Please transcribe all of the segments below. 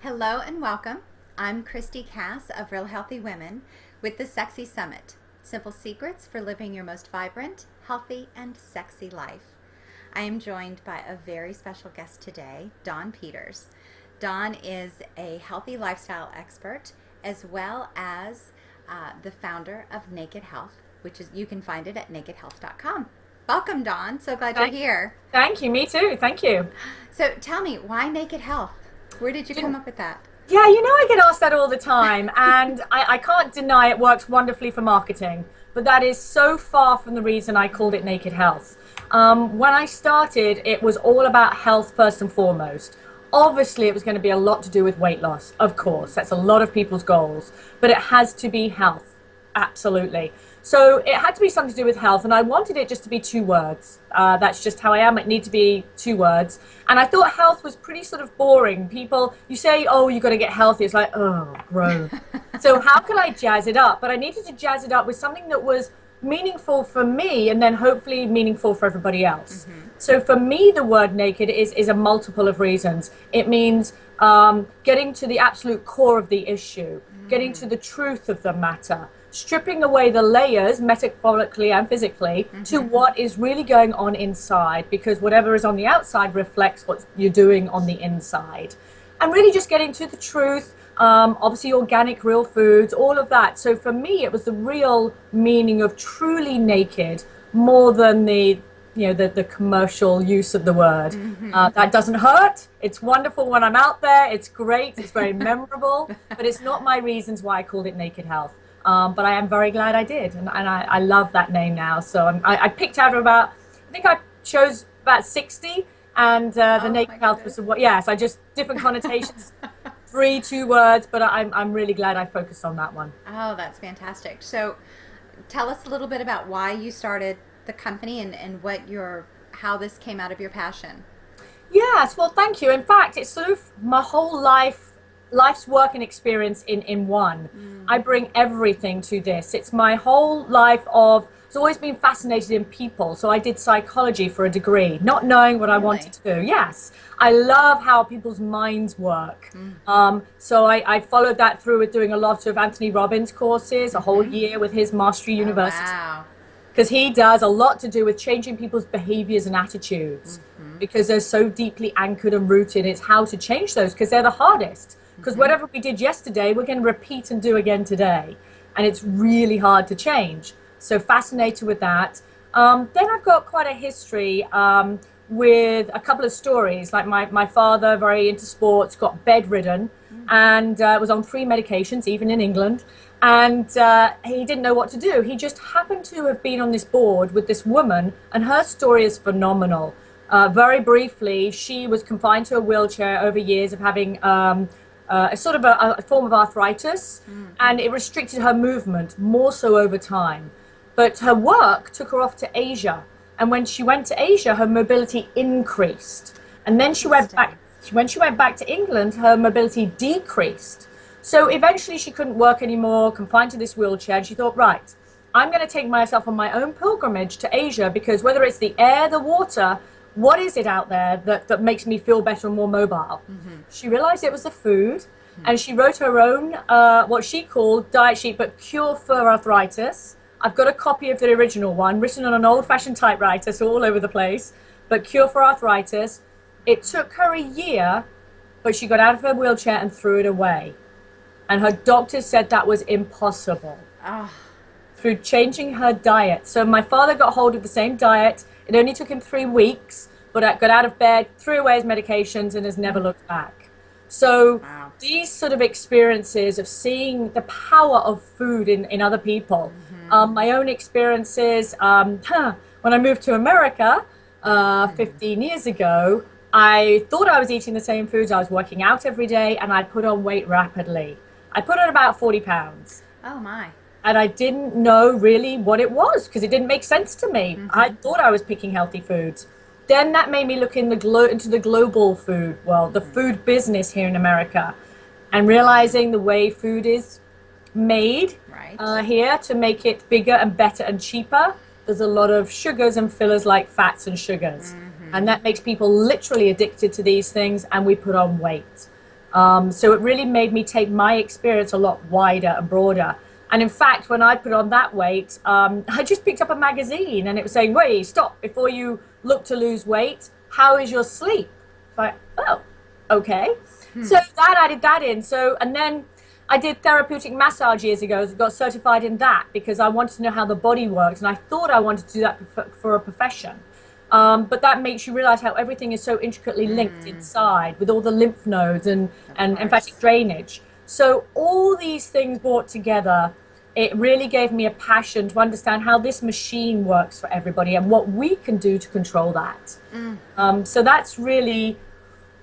Hello and welcome. I'm Christy Cass of Real Healthy Women with the Sexy Summit. Simple secrets for living your most vibrant, healthy, and sexy life. I am joined by a very special guest today, Dawn Peters. Dawn is a healthy lifestyle expert as well as the founder of Naked Health, which is you can find it at nakedhealth.com. Welcome, Dawn. So glad you're here. Thank you. Me too. Thank you. So tell me, why Naked Health? Where did you come up with that? Yeah, I get asked that all the time, and I can't deny it works wonderfully for marketing, but that is so far from the reason I called it Naked Health. When I started, it was all about health first and foremost. Obviously, it was going to be a lot to do with weight loss, of course. That's a lot of people's goals, but it has to be health. Absolutely. So it had to be something to do with health, and I wanted it just to be 2 words. That's just how I am. It needed to be 2 words. And I thought health was pretty sort of boring. People, you say, oh, you got to get healthy. It's like, oh, gross. So how can I jazz it up? But I needed to jazz it up with something that was meaningful for me and then hopefully meaningful for everybody else. Mm-hmm. So for me, the word naked is a multiple of reasons. It means getting to the absolute core of the issue, getting to the truth of the matter, stripping away the layers, metaphorically and physically, to what is really going on inside, because whatever is on the outside reflects what you're doing on the inside. And really just getting to the truth, obviously organic, real foods, all of that. So for me, it was the real meaning of truly naked, more than the commercial use of the word. That doesn't hurt. It's wonderful when I'm out there. It's great. It's very memorable. But it's not my reasons why I called it Naked Health. But I am very glad I did, and I love that name now. So I picked out about, I think I chose about 60, and the Naked Health was what? Yes, I just different connotations, 2 words, but I'm really glad I focused on that one. Oh, that's fantastic. So, tell us a little bit about why you started the company and how this came out of your passion. Yes, well, thank you. In fact, it's sort of my whole life's work and experience in one. I bring everything to this. It's my whole life it's always been fascinated in people. So I did psychology for a degree, not knowing what I wanted to do. Yes, I love how people's minds work. So I followed that through with doing a lot of Anthony Robbins courses, a whole year with his Mastery University. Wow. Because he does a lot to do with changing people's behaviors and attitudes, because they're so deeply anchored and rooted. It's how to change those, because they're the hardest. Because whatever we did yesterday, we're going to repeat and do again today. And it's really hard to change. So fascinated with that. Then I've got quite a history with a couple of stories. Like my father, very into sports, got bedridden and was on 3 medications, even in England. And he didn't know what to do. He just happened to have been on this board with this woman, and her story is phenomenal. Very briefly, she was confined to a wheelchair over years of having a sort of a form of arthritis, and it restricted her movement more so over time. But her work took her off to Asia, and when she went to Asia, her mobility increased. And then when she went back to England, her mobility decreased. So eventually she couldn't work anymore, confined to this wheelchair, and she thought, right, I'm going to take myself on my own pilgrimage to Asia, because whether it's the air, the water, what is it out there that makes me feel better and more mobile? She realized it was the food, and she wrote her own, what she called diet sheet, but Cure for Arthritis. I've got a copy of the original one, written on an old-fashioned typewriter, so all over the place, but Cure for Arthritis. It took her a year, but she got out of her wheelchair and threw it away. And her doctor said that was impossible. Through changing her diet. So my father got hold of the same diet. It only took him 3 weeks, but I got out of bed, threw away his medications, and has never looked back. So these sort of experiences of seeing the power of food in other people, my own experiences, when I moved to America 15 years ago, I thought I was eating the same foods. I was working out every day, and I put on weight rapidly. I put on about 40 pounds. Oh, my. And I didn't know really what it was, because it didn't make sense to me. I thought I was picking healthy foods. Then that made me look into the global food world, the food business here in America, and realizing the way food is made here to make it bigger and better and cheaper. There's a lot of sugars and fillers like fats and sugars. And that makes people literally addicted to these things, and we put on weight. So it really made me take my experience a lot wider and broader. And in fact, when I put on that weight, I just picked up a magazine and it was saying, wait, stop, before you look to lose weight, how is your sleep? Like, oh, okay. So that added that in. So, and then I did therapeutic massage years ago, got certified in that because I wanted to know how the body works. And I thought I wanted to do that for a profession. But that makes you realize how everything is so intricately linked inside with all the lymph nodes and lymphatic drainage. So all these things brought together, it really gave me a passion to understand how this machine works for everybody and what we can do to control that. So that's really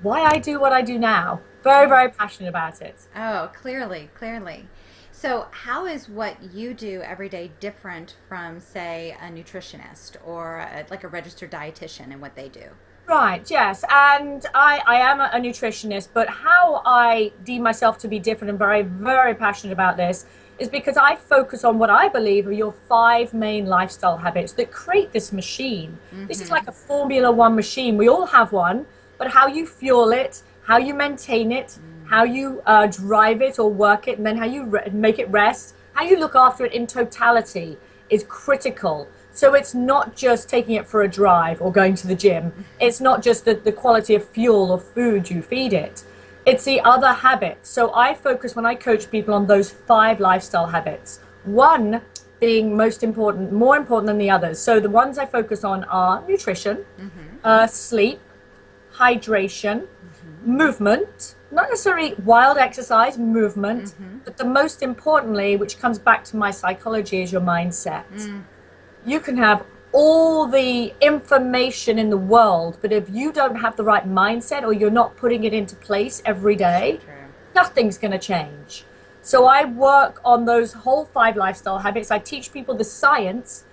why I do what I do now. Very, very passionate about it. Oh, clearly, clearly. So how is what you do every day different from, say, a nutritionist or like a registered dietitian and what they do? Right, yes. And I am a nutritionist, but how I deem myself to be different and very, very passionate about this is because I focus on what I believe are your 5 main lifestyle habits that create this machine. This is like a Formula One machine. We all have one, but how you fuel it, how you maintain it, how you drive it or work it, and then how you make it rest, how you look after it in totality is critical. So it's not just taking it for a drive or going to the gym. It's not just the quality of fuel or food you feed it. It's the other habits. So I focus when I coach people on those 5 lifestyle habits. One being most important, more important than the others. So the ones I focus on are nutrition, sleep, hydration, movement, not necessarily wild exercise, movement, but the most importantly, which comes back to my psychology, is your mindset. You can have all the information in the world, but if you don't have the right mindset or you're not putting it into place every day, nothing's going to change. So I work on those whole 5 lifestyle habits. I teach people the science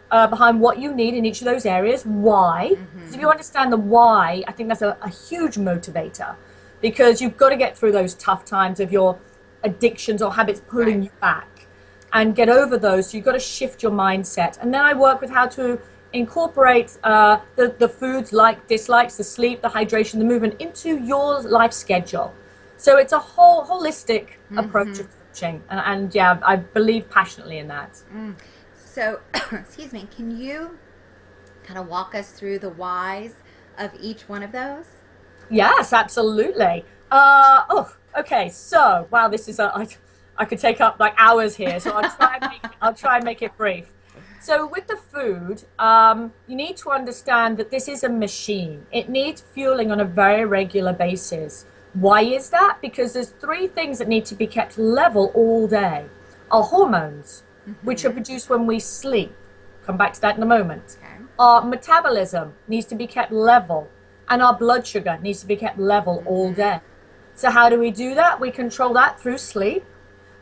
behind what you need in each of those areas, why. Because if you understand the why, I think that's a huge motivator, because you've got to get through those tough times of your addictions or habits pulling you back and get over those. So you've got to shift your mindset. And then I work with how to incorporate the foods, like dislikes, the sleep, the hydration, the movement into your life schedule. So it's a whole holistic approach of coaching. And yeah, I believe passionately in that. So, excuse me, can you kind of walk us through the whys of each one of those? Yes, absolutely. Okay. So, wow, this is I could take up like hours here, so I'll try and make it brief. So with the food, you need to understand that this is a machine. It needs fueling on a very regular basis. Why is that? Because there's 3 things that need to be kept level all day. Our hormones, which are produced when we sleep. Come back to that in a moment. Okay. Our metabolism needs to be kept level, and our blood sugar needs to be kept level all day. So how do we do that? We control that through sleep,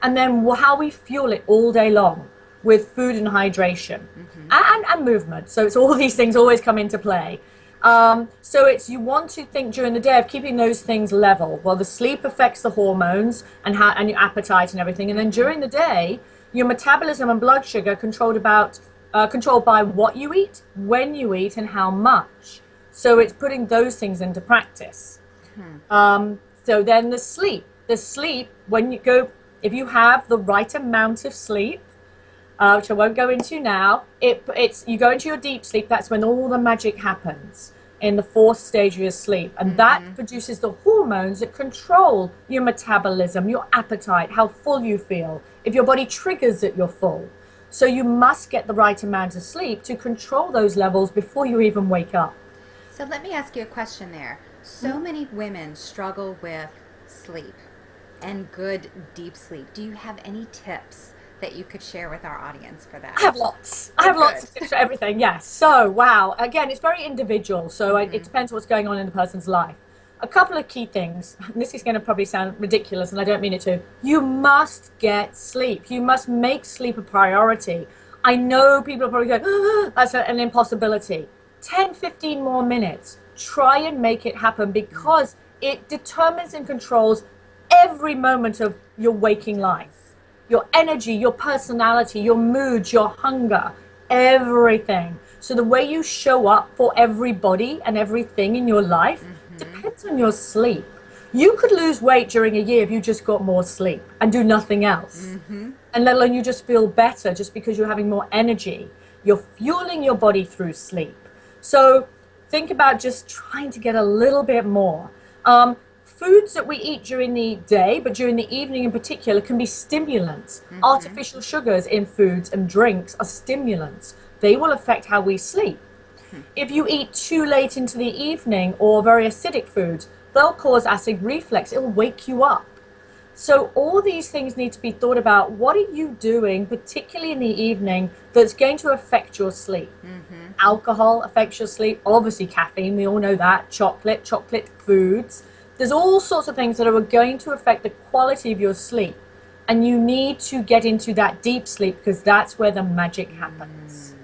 and then how we fuel it all day long with food and hydration and movement. So it's all these things always come into play. So you want to think during the day of keeping those things level. Well, the sleep affects the hormones and your appetite and everything, and then during the day, your metabolism and blood sugar controlled by what you eat, when you eat, and how much. So it's putting those things into practice. So then the sleep, if you have the right amount of sleep, which I won't go into now, you go into your deep sleep. That's when all the magic happens, in the 4th stage of your sleep, and that produces the hormones that control your metabolism, your appetite, how full you feel, if your body triggers that you're full. So you must get the right amount of sleep to control those levels before you even wake up. So let me ask you a question there. So many women struggle with sleep and good deep sleep. Do you have any tips that you could share with our audience for that? I have lots. I have lots of tips for everything, yes. So, wow. Again, it's very individual, so it depends what's going on in the person's life. A couple of key things, and this is going to probably sound ridiculous, and I don't mean it to. You must get sleep. You must make sleep a priority. I know people are probably going, that's an impossibility. 10, 15 more minutes. Try and make it happen, because it determines and controls every moment of your waking life. Your energy, your personality, your mood, your hunger, everything. So the way you show up for everybody and everything in your life depends on your sleep. You could lose weight during a year if you just got more sleep and do nothing else. And let alone you just feel better just because you're having more energy. You're fueling your body through sleep. So think about just trying to get a little bit more. Foods that we eat during the day, but during the evening in particular, can be stimulants. Artificial sugars in foods and drinks are stimulants. They will affect how we sleep. If you eat too late into the evening or very acidic foods, they'll cause acid reflux. It'll wake you up. So all these things need to be thought about. What are you doing, particularly in the evening, that's going to affect your sleep? Alcohol affects your sleep. Obviously caffeine, we all know that. Chocolate foods. There's all sorts of things that are going to affect the quality of your sleep. And you need to get into that deep sleep because that's where the magic happens.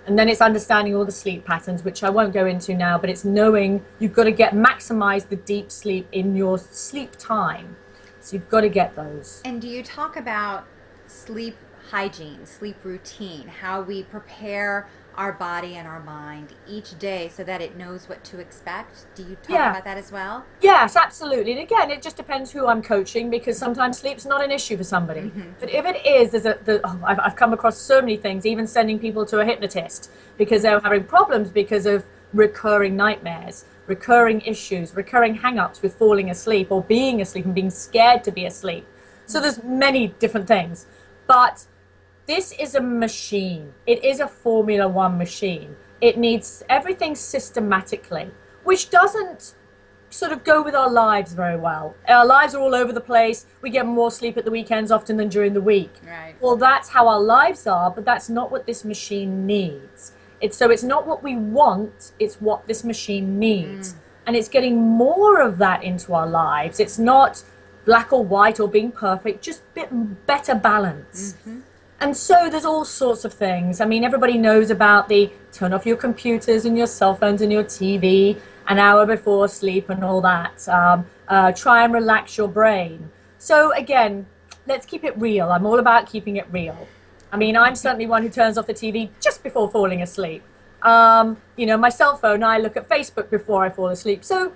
And then it's understanding all the sleep patterns, which I won't go into now, but it's knowing you've got to maximize the deep sleep in your sleep time. So you've got to get those. And do you talk about sleep hygiene, sleep routine, how we prepare our body and our mind each day so that it knows what to expect? Do you talk about that as well? Yes, absolutely. And again, it just depends who I'm coaching because sometimes sleep's not an issue for somebody. But if it is, I've come across so many things, even sending people to a hypnotist because they're having problems because of recurring nightmares, recurring issues, recurring hang-ups with falling asleep or being asleep and being scared to be asleep. So there's many different things. But this is a machine. It is a Formula One machine. It needs everything systematically, which doesn't sort of go with our lives very well. Our lives are all over the place. We get more sleep at the weekends often than during the week. Right. Well, that's how our lives are, but that's not what this machine needs. It's not what we want, it's what this machine needs. And it's getting more of that into our lives. It's not black or white or being perfect, just better balance. And so there's all sorts of things. I mean, everybody knows about the turn off your computers and your cell phones and your TV an hour before sleep and all that. Try and relax your brain. So again, let's keep it real. I'm all about keeping it real. I mean, I'm certainly one who turns off the TV just before falling asleep. You know, my cell phone, I look at Facebook before I fall asleep. So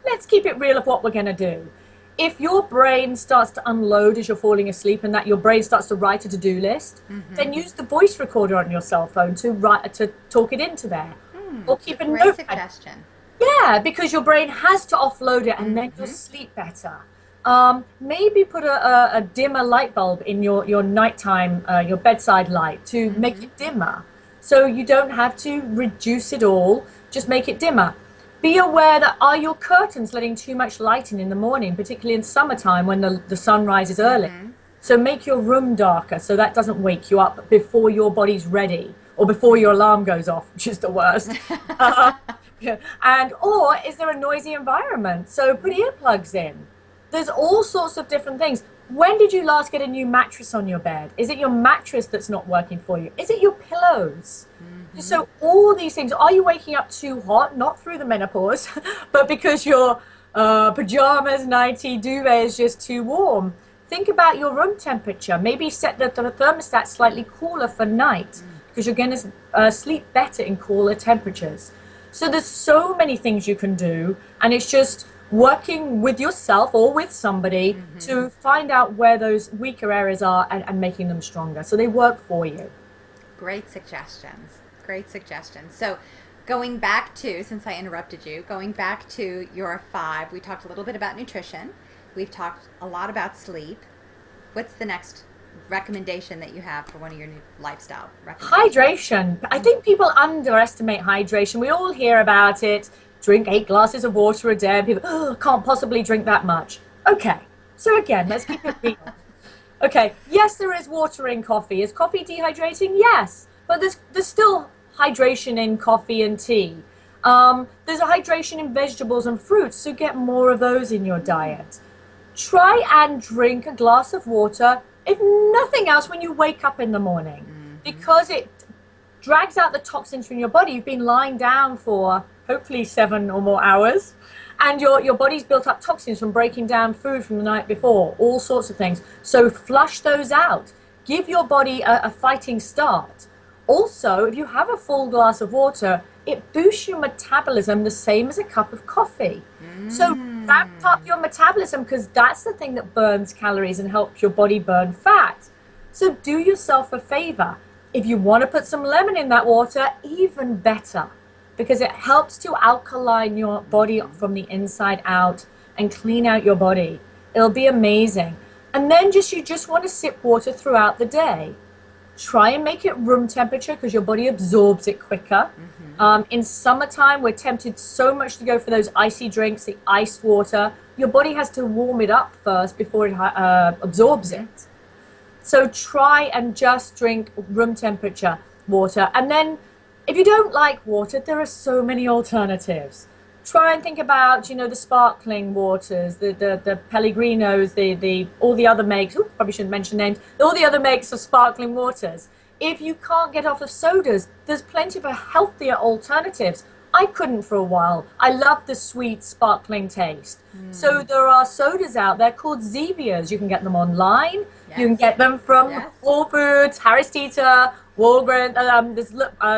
let's keep it real of what we're going to do. If your brain starts to unload as you're falling asleep and that your brain starts to write a to-do list, then use the voice recorder on your cell phone to talk it into there. Or keep a notepad. Suggestion. Yeah, because your brain has to offload it and then you'll sleep better. Maybe put a dimmer light bulb in your nighttime, your bedside light to make it dimmer. So you don't have to reduce it all, just make it dimmer. Be aware that are your curtains letting too much light in the morning, particularly in summertime when the sun rises early. So make your room darker so that doesn't wake you up before your body's ready or before your alarm goes off, which is the worst. Or is there a noisy environment? So put earplugs in. There's all sorts of different things. When did you last get a new mattress on your bed? Is it your mattress that's not working for you? Is it your pillows? So all these things, are you waking up too hot? Not through the menopause, but because your pajamas, nightie, duvet is just too warm. Think about your room temperature. Maybe set the thermostat slightly cooler for night because you're going to sleep better in cooler temperatures. So there's so many things you can do, and it's just working with yourself or with somebody to find out where those weaker areas are and making them stronger so they work for you. Great suggestions. Great suggestions. So going back to, since I interrupted you, going back to your 5, we talked a little bit about nutrition. We've talked a lot about sleep. What's the next recommendation that you have for one of your new lifestyle recommendations? Hydration. I think people underestimate hydration. We all hear about it. Drink 8 glasses of water a day. And people, can't possibly drink that much. Okay. So again, let's keep it real. Okay. Yes, there is water in coffee. Is coffee dehydrating? Yes. But there's still hydration in coffee and tea. There's a hydration in vegetables and fruits, so get more of those in your diet. Try and drink a glass of water, if nothing else, when you wake up in the morning, because it drags out the toxins from your body. You've been lying down for hopefully 7 or more hours, and your body's built up toxins from breaking down food from the night before, all sorts of things. So flush those out. Give your body a fighting start. Also, if you have a full glass of water, it boosts your metabolism the same as a cup of coffee. So ramp up your metabolism, because that's the thing that burns calories and helps your body burn fat. So do yourself a favor. If you want to put some lemon in that water, even better, because it helps to alkaline your body from the inside out and clean out your body. It'll be amazing. And then you just want to sip water throughout the day. Try and make it room temperature, because your body absorbs it quicker. In summertime, we're tempted so much to go for those icy drinks, the ice water. Your body has to warm it up first before it absorbs it. So try and just drink room temperature water. And then if you don't like water, there are so many alternatives. Try and think about, the sparkling waters, the Pellegrinos, all the other makes. Ooh, probably shouldn't mention names. All the other makes of sparkling waters. If you can't get off of sodas, there's plenty of healthier alternatives. I couldn't for a while. I love the sweet sparkling taste. So there are sodas out there called Zevias. You can get them online. Yes. You can get them from Whole Foods, Harris Teeter, Walgreens.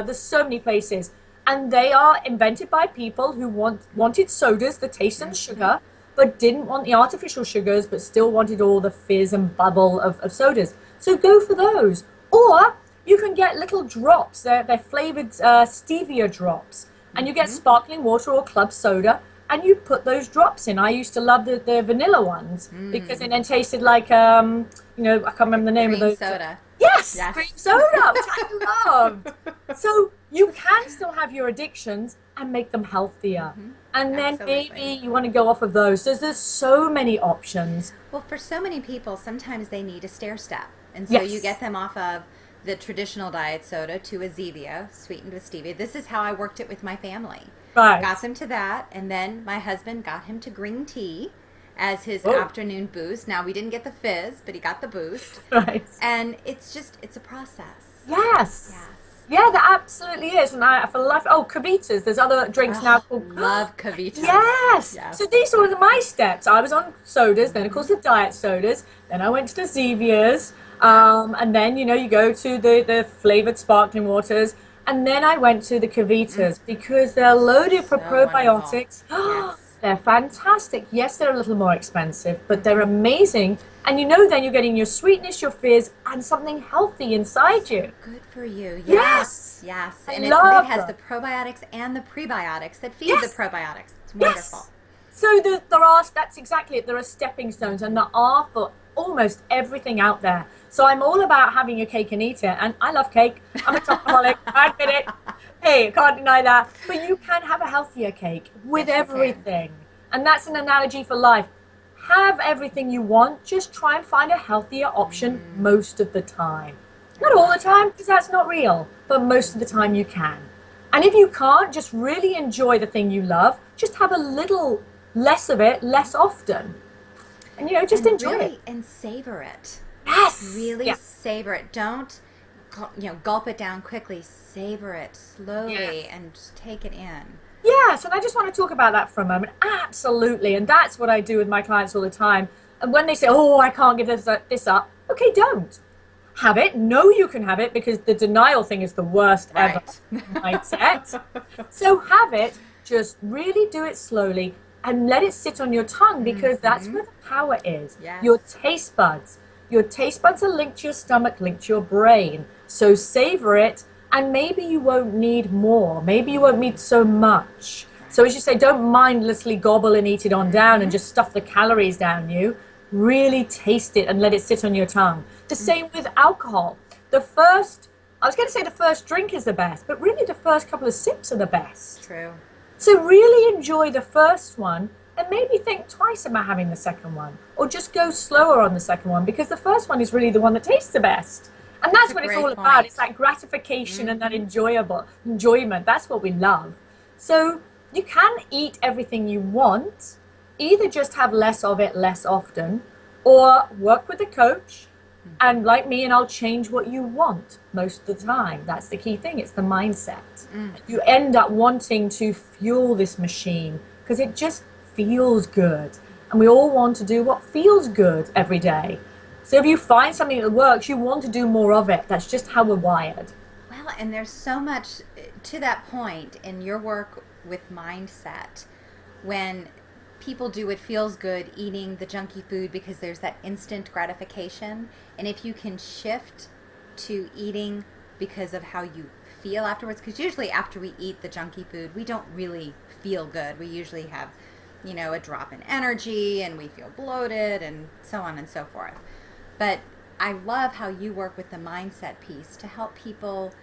There's so many places. And they are invented by people who wanted sodas, the taste and sugar, but didn't want the artificial sugars, but still wanted all the fizz and bubble of sodas. So go for those. Or you can get little drops. They're flavored stevia drops. And you get sparkling water or club soda, and you put those drops in. I used to love the vanilla ones, because it then tasted like, I can't remember the name of those. Soda. Yes, green soda, which I loved. So you can still have your addictions and make them healthier. And then maybe you want to go off of those. So there's so many options. Well, for so many people, sometimes they need a stair step. And so you get them off of the traditional diet soda to a Zevia, sweetened with stevia. This is how I worked it with my family. Right. Got them to that, and then my husband got him to green tea as his afternoon boost. Now, we didn't get the fizz, but he got the boost. Right. And it's a process. Yes. Yeah, there absolutely is. And for life, Cavitas. There's other drinks now called... Love Cavitas. Yes. So these were my steps. I was on sodas, then of course the diet sodas, then I went to the Zevias, and then, you go to the flavored sparkling waters, and then I went to the Cavitas because they're loaded for probiotics. They're fantastic. Yes, they're a little more expensive, but they're amazing. And then you're getting your sweetness, your fizz, and something healthy inside you. Good for you. Yes. And it has the probiotics and the prebiotics that feed the probiotics. It's wonderful. So that's exactly it. There are stepping stones, and there are for almost everything out there. So I'm all about having your cake and eat it. And I love cake. I'm a chocoholic. I admit it. Hey, I can't deny that. But you can have a healthier cake with everything. And that's an analogy for life. Have everything you want. Just try and find a healthier option most of the time. Not all the time, because that's not real. But most of the time you can. And if you can't, just really enjoy the thing you love. Just have a little less of it, less often. And, just enjoy it. And savor it. Yes. Really savor it. Don't, gulp it down quickly. Savor it slowly and just take it in. Yes, and I just want to talk about that for a moment. Absolutely. And that's what I do with my clients all the time. And when they say, I can't give this up. Okay, don't. Have it. Know you can have it, because the denial thing is the worst ever mindset. So have it. Just really do it slowly and let it sit on your tongue, because that's where the power is. Yes. Your taste buds. Your taste buds are linked to your stomach, linked to your brain. So savor it, and maybe you won't need more. Maybe you won't need so much. So as you say, don't mindlessly gobble and eat it on down and just stuff the calories down you. Really taste it and let it sit on your tongue. The same with alcohol. I was going to say the first drink is the best, but really the first couple of sips are the best. True. So really enjoy the first one, and maybe think twice about having the second one, or just go slower on the second one, because the first one is really the one that tastes the best. And that's what it's all about. It's that gratification and that enjoyment. That's what we love. So you can eat everything you want, either just have less of it less often, or work with a coach and like me, and I'll change what you want most of the time. That's the key thing. It's the mindset. You end up wanting to fuel this machine because it just feels good. And we all want to do what feels good every day. So if you find something that works, you want to do more of it. That's just how we're wired. Well, and there's so much to that point in your work with mindset. When people do what feels good, eating the junky food because there's that instant gratification. And if you can shift to eating because of how you feel afterwards, because usually after we eat the junky food, we don't really feel good. We usually have, a drop in energy and we feel bloated and so on and so forth. But I love how you work with the mindset piece to help people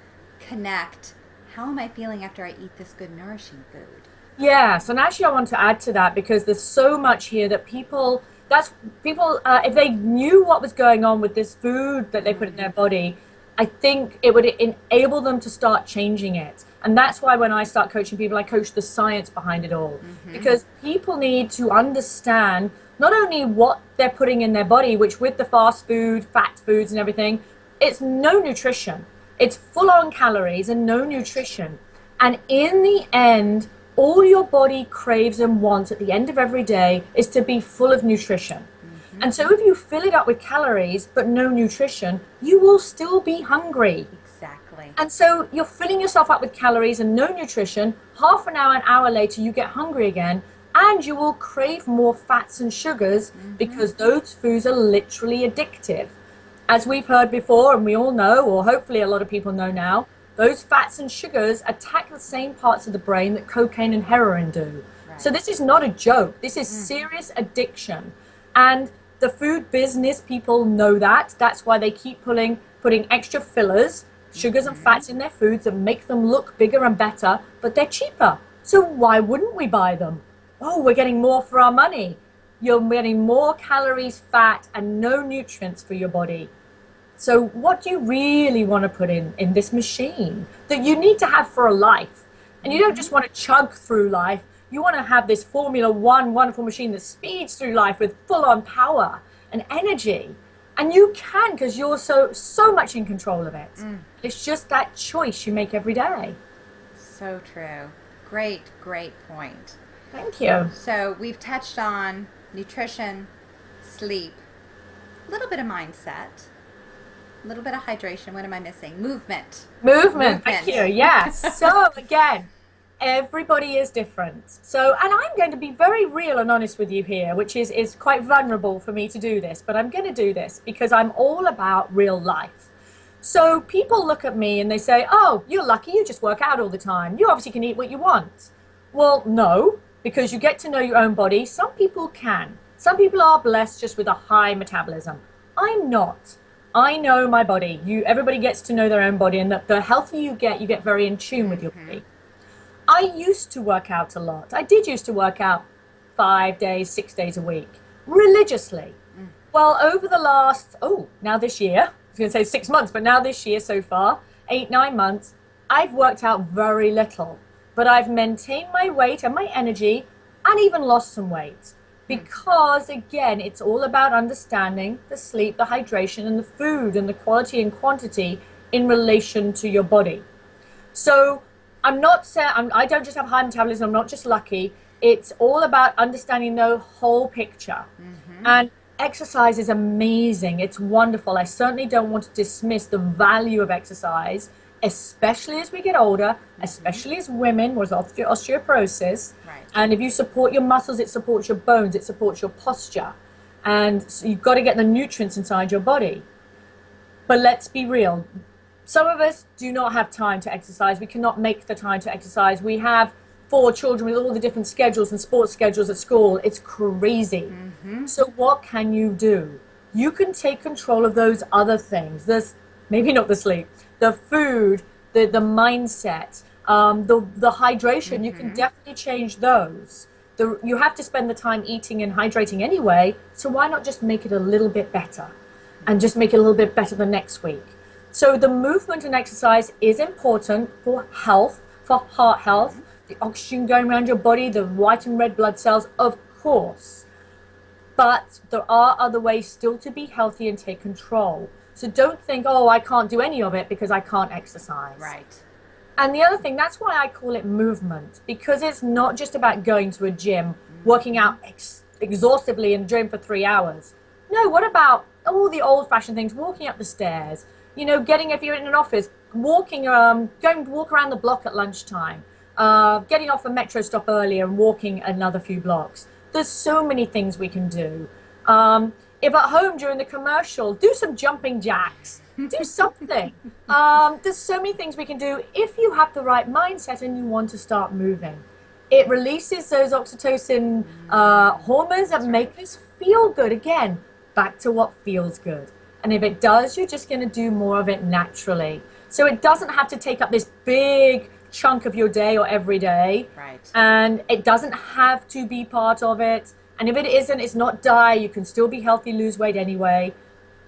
connect. How am I feeling after I eat this good, nourishing food? Yes, and actually I want to add to that because there's so much here that people, if they knew what was going on with this food that they put in their body, I think it would enable them to start changing it. And that's why when I start coaching people, I coach the science behind it all. Because people need to understand not only what they're putting in their body, which with the fast food, fat foods and everything, it's no nutrition. It's full on calories and no nutrition. And in the end, all your body craves and wants at the end of every day is to be full of nutrition. And so if you fill it up with calories but no nutrition, you will still be hungry. Exactly. And so you're filling yourself up with calories and no nutrition. Half an hour later, you get hungry again, and you will crave more fats and sugars because those foods are literally addictive. As we've heard before, and we all know, or hopefully a lot of people know now, those fats and sugars attack the same parts of the brain that cocaine and heroin do. Right. So this is not a joke. This is serious addiction. And the food business people know that. That's why they keep putting extra fillers, sugars and fats in their foods that make them look bigger and better, but they're cheaper. So why wouldn't we buy them? Oh, we're getting more for our money. You're getting more calories, fat, and no nutrients for your body. So what do you really want to put in this machine that you need to have for a life? And you don't just want to chug through life. You want to have this Formula One wonderful machine that speeds through life with full-on power and energy. And you can, because you're so much in control of it. It's just that choice you make every day. So true. Great point. Thank you. So we've touched on nutrition, sleep, a little bit of mindset, a little bit of hydration. What am I missing? Movement. Thank you. Yes. So again, everybody is different. So, and I'm going to be very real and honest with you here, which is quite vulnerable for me to do this, but I'm going to do this because I'm all about real life. So people look at me and they say, oh, you're lucky, you just work out all the time. You obviously can eat what you want. Well, no, because you get to know your own body. Some people can. Some people are blessed just with a high metabolism. I'm not. I know my body. Everybody gets to know their own body, and the healthier you get very in tune with your body. I used to work out a lot. I did used to work out 5 days, 6 days a week, religiously. Well, over the last, now this year, I was going to say 6 months, but now this year so far, 8, 9 months, I've worked out very little. But I've maintained my weight and my energy and even lost some weight. Because, again, it's all about understanding the sleep, the hydration, and the food, and the quality and quantity in relation to your body. So I'm not saying, I don't just have high metabolism, I'm not just lucky. It's all about understanding the whole picture. And exercise is amazing. It's wonderful. I certainly don't want to dismiss the value of exercise, especially as we get older, especially as women with osteoporosis. Right. And if you support your muscles, it supports your bones, it supports your posture. And so you've got to get the nutrients inside your body. But let's be real. Some of us do not have time to exercise. We cannot make the time to exercise. We have 4 children with all the different schedules and sports schedules at school. It's crazy. So what can you do? You can take control of those other things. There's maybe not the sleep, the food, the mindset, the hydration. You can definitely change those. You have to spend the time eating and hydrating anyway, so why not just make it a little bit better and just make it a little bit better the next week? So the movement and exercise is important for health, for heart health, the oxygen going around your body, the white and red blood cells, of course. But there are other ways still to be healthy and take control. So don't think, oh, I can't do any of it because I can't exercise. Right. And the other thing, that's why I call it movement, because it's not just about going to a gym, working out exhaustively in the gym for 3 hours. No, what about all the old-fashioned things, walking up the stairs, if you're in an office, walking, going to walk around the block at lunchtime, getting off a metro stop earlier and walking another few blocks. There's so many things we can do. If at home during the commercial, do some jumping jacks, do something. There's so many things we can do if you have the right mindset and you want to start moving. It releases those oxytocin hormones that make us feel good. Again, back to what feels good. And if it does, you're just going to do more of it naturally. So it doesn't have to take up this big chunk of your day or every day. Right. And it doesn't have to be part of it. And if it isn't, it's not die. You can still be healthy, lose weight anyway.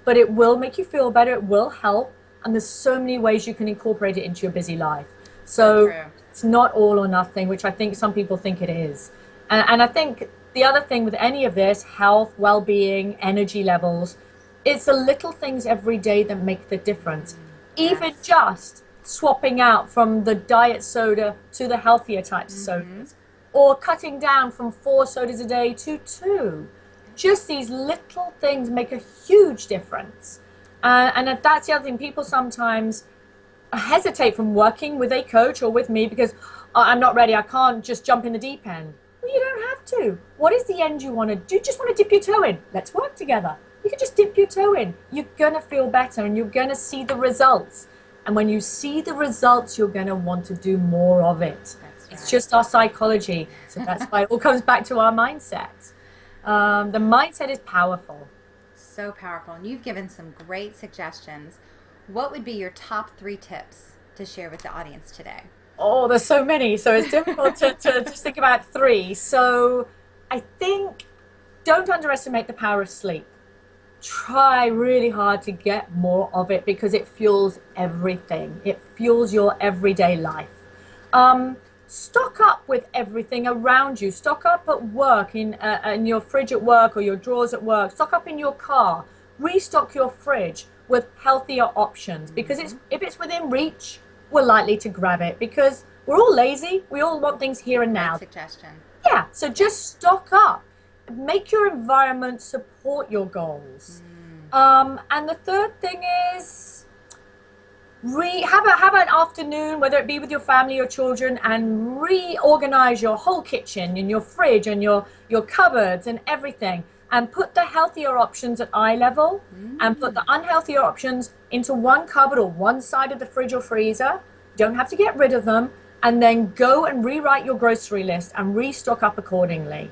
But it will make you feel better. It will help. And there's so many ways you can incorporate it into your busy life. So it's not all or nothing, which I think some people think it is. And I think the other thing with any of this, health, well-being, energy levels, it's the little things every day that make the difference. Even just swapping out from the diet soda to the healthier types of sodas, or cutting down from 4 sodas a day to 2. Just these little things make a huge difference. And that's the other thing. People sometimes hesitate from working with a coach or with me because I'm not ready. I can't just jump in the deep end. Well, you don't have to. What is the end you want to do? You just want to dip your toe in. Let's work together. You can just dip your toe in. You're going to feel better and you're going to see the results. And when you see the results, you're going to want to do more of it. It's just our psychology. So that's why it all comes back to our mindset. The mindset is powerful. So powerful. And you've given some great suggestions. What would be your top 3 tips to share with the audience today? Oh, there's so many. So it's difficult to just think about 3. So I think don't underestimate the power of sleep. Try really hard to get more of it because it fuels everything. It fuels your everyday life. Stock up with everything around you. Stock up at work, in your fridge at work or your drawers at work. Stock up in your car. Restock your fridge with healthier options because if it's within reach, we're likely to grab it because we're all lazy. We all want things here and now. Great suggestion. Yeah, so just stock up. Make your environment support your goals. And the third thing is have an afternoon, whether it be with your family or children, and reorganize your whole kitchen and your fridge and your cupboards and everything. And put the healthier options at eye level and put the unhealthier options into one cupboard or one side of the fridge or freezer. You don't have to get rid of them. And then go and rewrite your grocery list and restock up accordingly.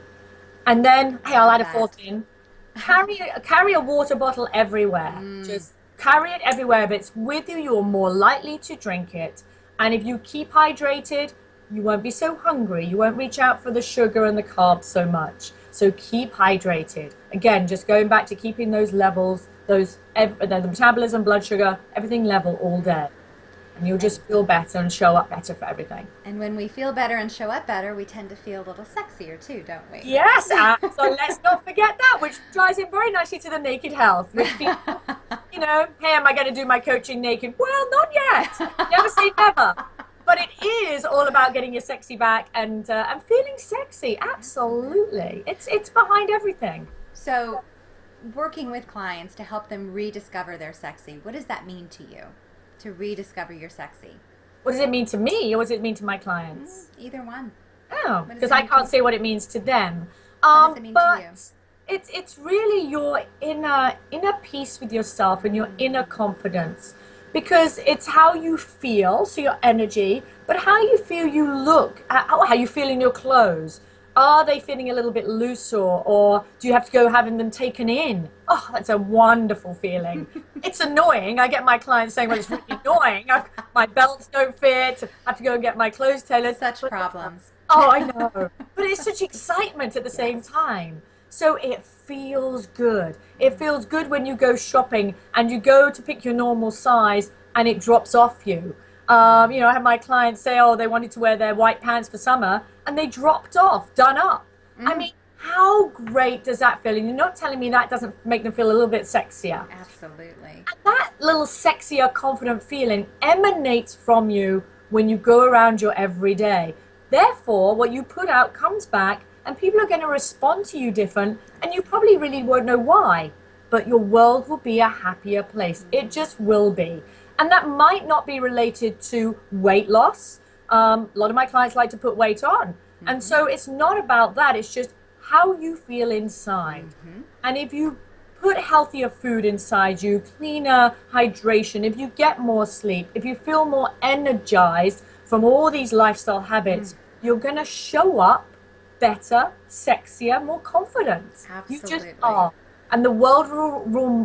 And then, hey, I'll add a 4th in. Carry a water bottle everywhere. Just carry it everywhere. If it's with you, you're more likely to drink it. And if you keep hydrated, you won't be so hungry. You won't reach out for the sugar and the carbs so much. So keep hydrated. Again, just going back to keeping those levels, the metabolism, blood sugar, everything level all day. And you'll just feel better and show up better for everything. And when we feel better and show up better, we tend to feel a little sexier too, don't we? Yes, so let's not forget that, which ties in very nicely to the naked health. Which people, hey, am I going to do my coaching naked? Well, not yet. Never say never. But it is all about getting your sexy back and feeling sexy. Absolutely. It's behind everything. So working with clients to help them rediscover their sexy, what does that mean to you? To rediscover your sexy? What does it mean to me or what does it mean to my clients? Either one. Oh, because I can't say what it means to them. What does it mean to you? It's really your inner peace with yourself and your inner confidence. Because it's how you feel, so your energy, but how you feel you look, how you feel in your clothes. Are they feeling a little bit looser, or do you have to go having them taken in? Oh, that's a wonderful feeling. It's annoying. I get my clients saying, well, it's really annoying. My belts don't fit. I have to go and get my clothes tailored. Such problems. Oh, I know. But it's such excitement at the same time. So it feels good. It feels good when you go shopping and you go to pick your normal size and it drops off you. I had my clients say, they wanted to wear their white pants for summer and they dropped off, done up. I mean, how great does that feel? And you're not telling me that doesn't make them feel a little bit sexier. Absolutely. And that little sexier, confident feeling emanates from you when you go around your everyday. Therefore, what you put out comes back and people are going to respond to you different and you probably really won't know why. But your world will be a happier place. It just will be. And that might not be related to weight loss. A lot of my clients like to put weight on. And so it's not about that. It's just how you feel inside. And if you put healthier food inside you, cleaner hydration, if you get more sleep, if you feel more energized from all these lifestyle habits, you're going to show up better, sexier, more confident. You just Absolutely. are. And the world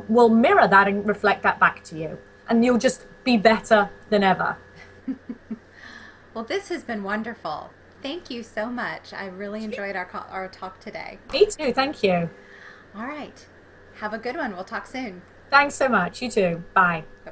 will mirror that and reflect that back to you. And you'll just be better than ever. Well, this has been wonderful. Thank you so much. I really enjoyed our talk today. Me too. Thank you. All right. Have a good one. We'll talk soon. Thanks so much. You too. Bye. Bye-bye.